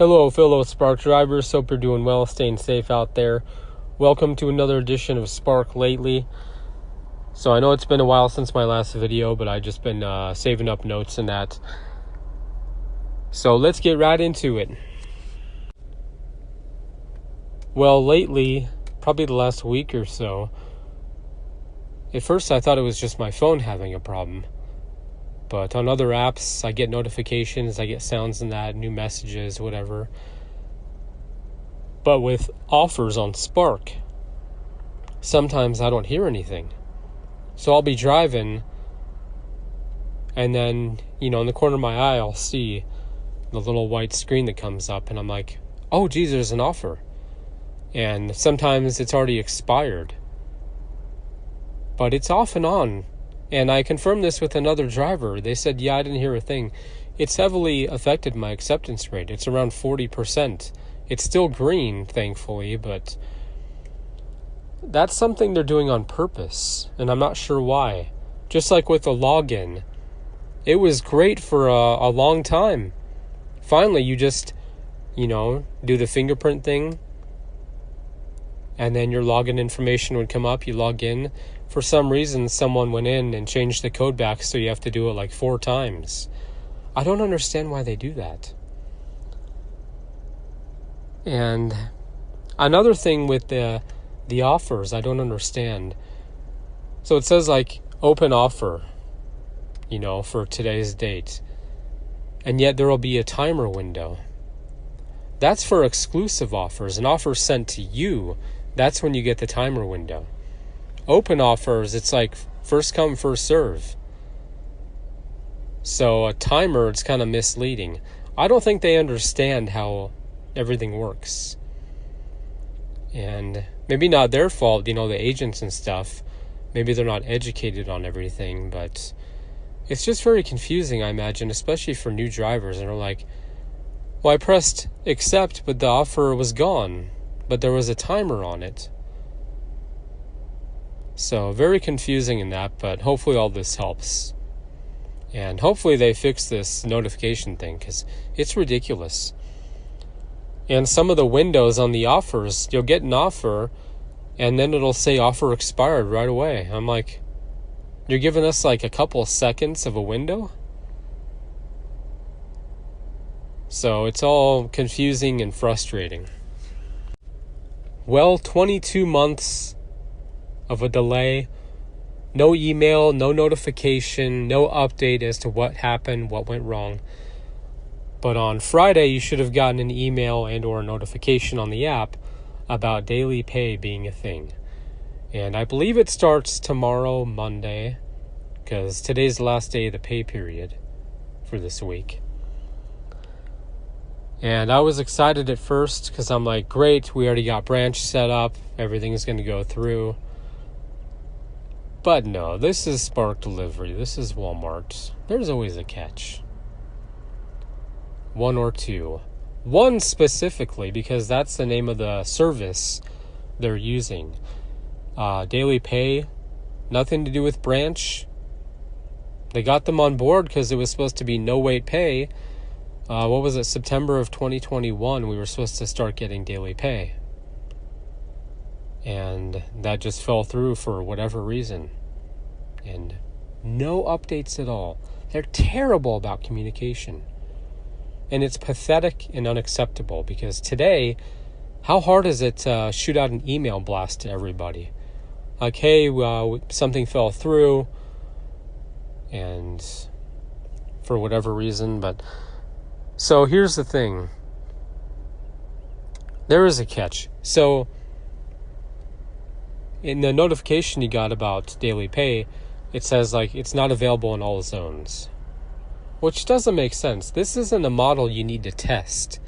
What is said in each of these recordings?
Hello, fellow Spark drivers. Hope you're doing well, staying safe out there. Welcome to another edition of Spark Lately. So I know it's been a while since my last video, but I've just been saving up notes and that. So let's get right into it. Well, lately, probably the last week or so, at first I thought it was just my phone having a problem. But on other apps, I get notifications, I get sounds in that, new messages, whatever. But with offers on Spark, sometimes I don't hear anything. So I'll be driving, and then, in the corner of my eye, I'll see the little white screen that comes up, and I'm like, oh, geez, there's an offer. And sometimes it's already expired. But it's off and on. And I confirmed this with another driver. They said, yeah, I didn't hear a thing. It's heavily affected my acceptance rate. It's around 40%. It's still green, thankfully, but that's something they're doing on purpose, and I'm not sure why. Just like with the login, it was great for a long time. Finally, you just, do the fingerprint thing, and then your login information would come up. You log in. For some reason, someone went in and changed the code back, so you have to do it like 4 times. I don't understand why they do that. And another thing with the offers, I don't understand. So it says like open offer, for today's date. And yet there will be a timer window. That's for exclusive offers. An offer sent to you, that's when you get the timer window. Open offers, it's like first come, first serve. So a timer, it's kind of misleading. I don't think they understand how everything works. And maybe not their fault, the agents and stuff. Maybe they're not educated on everything, but it's just very confusing, I imagine, especially for new drivers. And they're like, well, I pressed accept, but the offer was gone, but there was a timer on it. So very confusing in that, but hopefully all this helps. And hopefully they fix this notification thing, because it's ridiculous. And some of the windows on the offers, you'll get an offer, and then it'll say offer expired right away. I'm like, you're giving us like a couple seconds of a window? So it's all confusing and frustrating. Well, 22 months of a delay, no email, no notification, no update as to what happened, what went wrong. But on Friday, you should have gotten an email and or a notification on the app about daily pay being a thing. And I believe it starts tomorrow, Monday, because today's the last day of the pay period for this week. And I was excited at first because I'm like, great, we already got branch set up, everything's going to go through. But no, this is Spark Delivery, this is Walmart. There's always a catch. One or two. One specifically, because that's the name of the service they're using. Daily pay, nothing to do with branch. They got them on board because it was supposed to be no wait pay. What was it, September of 2021, we were supposed to start getting daily pay. And that just fell through for whatever reason. And no updates at all. They're terrible about communication. And it's pathetic and unacceptable because today, how hard is it to shoot out an email blast to everybody? Like, hey, something fell through, and for whatever reason. But so here's the thing. There is a catch. So in the notification you got about daily pay, it says like it's not available in all zones, which doesn't make sense. This isn't a model you need to test.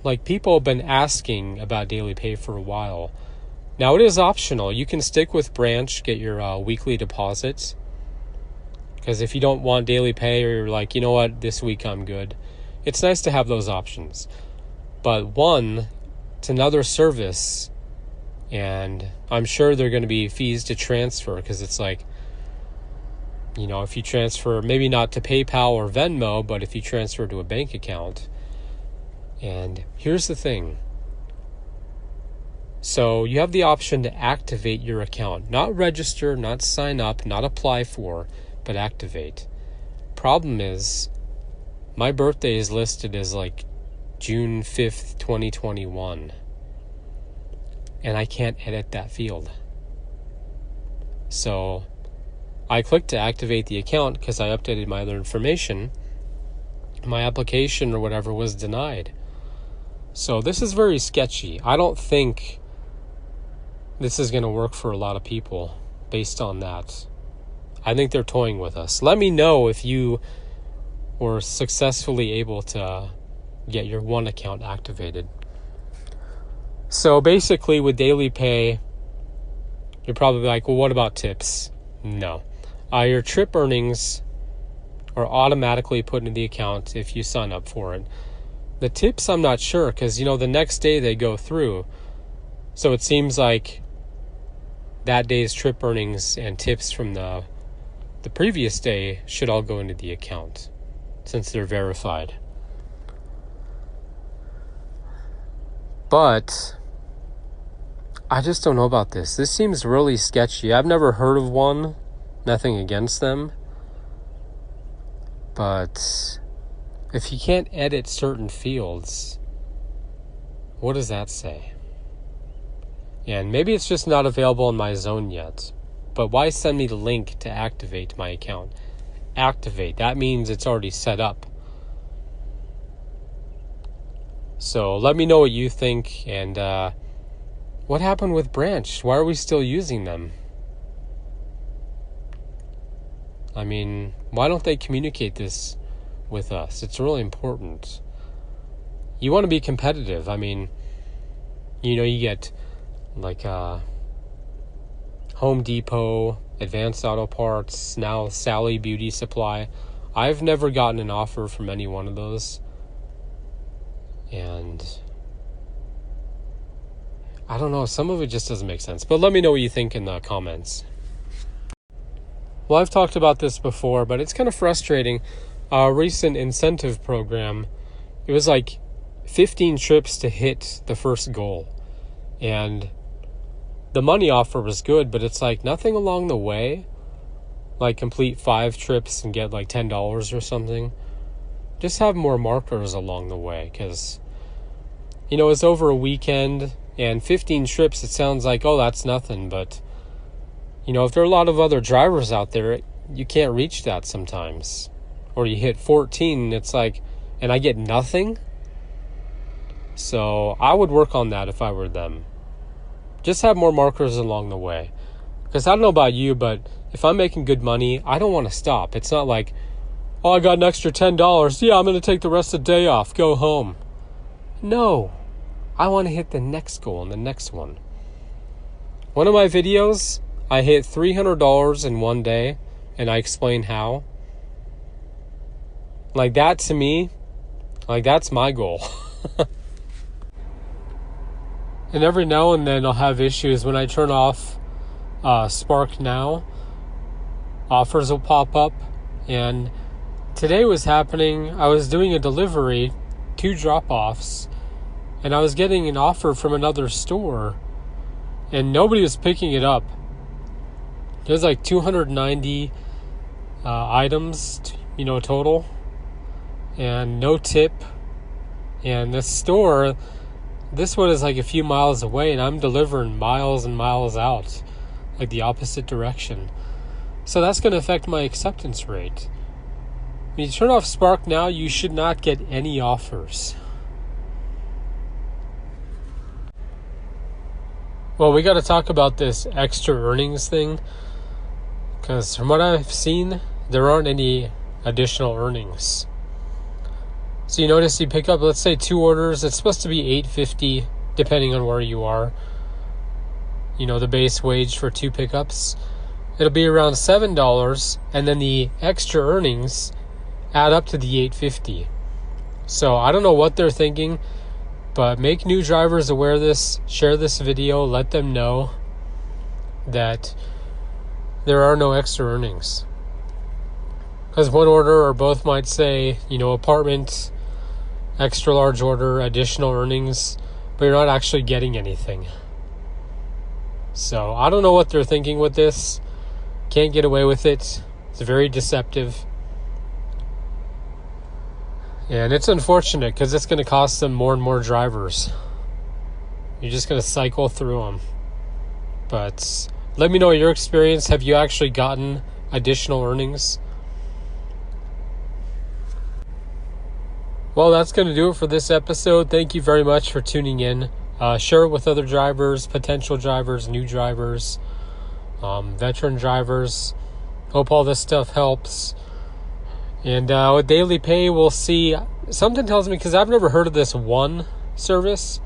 Like, people have been asking about daily pay for a while. Now it is optional. You can stick with branch, get your weekly deposits. Because if you don't want daily pay, or you're like, you know what, this week I'm good, it's nice to have those options. But one, it's another service, and I'm sure there are going to be fees to transfer, because it's like, if you transfer, maybe not to PayPal or Venmo, but if you transfer to a bank account, And here's the thing. So you have the option to activate your account. Not register, not sign up, not apply for, but activate. Problem is, my birthday is listed as like June 5th, 2021. And I can't edit that field. So I clicked to activate the account because I updated my other information. My application or whatever was denied. So this is very sketchy. I don't think this is going to work for a lot of people based on that. I think they're toying with us. Let me know if you were successfully able to get your one account activated. So basically with daily pay, you're probably like, well, what about tips? No. Your trip earnings are automatically put into the account if you sign up for it. The tips, I'm not sure, because, the next day they go through. So it seems like that day's trip earnings and tips from the previous day should all go into the account since they're verified. But I just don't know about this. This seems really sketchy. I've never heard of one. Nothing against them. But if you can't edit certain fields, what does that say? And maybe it's just not available in my zone yet. But why send me the link to activate my account? Activate. That means it's already set up. So let me know what you think. And what happened with Branch? Why are we still using them? I mean, why don't they communicate this with us? It's really important. You want to be competitive. I mean, you get like Home Depot, Advanced Auto Parts, now Sally Beauty Supply. I've never gotten an offer from any one of those. And I don't know, some of it just doesn't make sense. But let me know what you think in the comments. Well, I've talked about this before, but it's kind of frustrating. A recent incentive program, it was like 15 trips to hit the first goal. And the money offer was good, but it's like nothing along the way. Like complete 5 trips and get like $10 or something. Just have more markers along the way, because, it's over a weekend, and 15 trips, it sounds like, oh, that's nothing, but if there are a lot of other drivers out there, you can't reach that sometimes. Or you hit 14, it's like, and I get nothing? So I would work on that if I were them. Just have more markers along the way. Because I don't know about you, but if I'm making good money, I don't want to stop. It's not like, oh, I got an extra $10. Yeah, I'm going to take the rest of the day off. Go home. No. I want to hit the next goal and the next one. One of my videos, I hit $300 in one day, and I explain how. Like that to me, that's my goal. And every now and then I'll have issues when I turn off Spark Now. Offers will pop up, and today was happening. I was doing a delivery, 2 drop-offs, and I was getting an offer from another store, and nobody was picking it up. There's like 290 items, total, and no tip. And this store, this one is like a few miles away, and I'm delivering miles and miles out, like the opposite direction. So that's going to affect my acceptance rate. When you turn off Spark Now, you should not get any offers. Well, we got to talk about this extra earnings thing, because from what I've seen, there aren't any additional earnings. So you notice you pick up, let's say 2 orders, it's supposed to be $8.50 depending on where you are. The base wage for 2 pickups. It'll be around $7, and then the extra earnings add up to the $8.50. So I don't know what they're thinking, but make new drivers aware of this. Share this video, let them know that there are no extra earnings. Because one order or both might say, apartment, extra large order, additional earnings, but you're not actually getting anything. So I don't know what they're thinking with this. Can't get away with it. It's very deceptive. And it's unfortunate because it's going to cost them more and more drivers. You're just going to cycle through them. But let me know your experience. Have you actually gotten additional earnings? Well, that's going to do it for this episode. Thank you very much for tuning in. Share it with other drivers, potential drivers, new drivers, veteran drivers. Hope all this stuff helps. And with daily pay, we'll see. Something tells me, because I've never heard of this one service,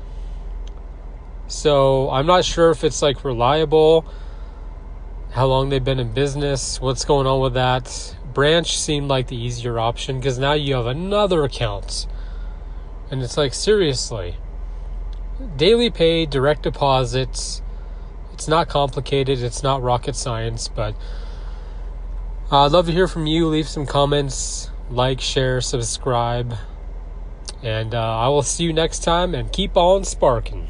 so I'm not sure if it's like reliable, how long they've been in business, what's going on with that. Branch seemed like the easier option, because now you have another account. And it's like, seriously. Daily pay, direct deposits. It's not complicated. It's not rocket science, but I'd love to hear from you. Leave some comments, like, share, subscribe. And I will see you next time, and keep on sparking.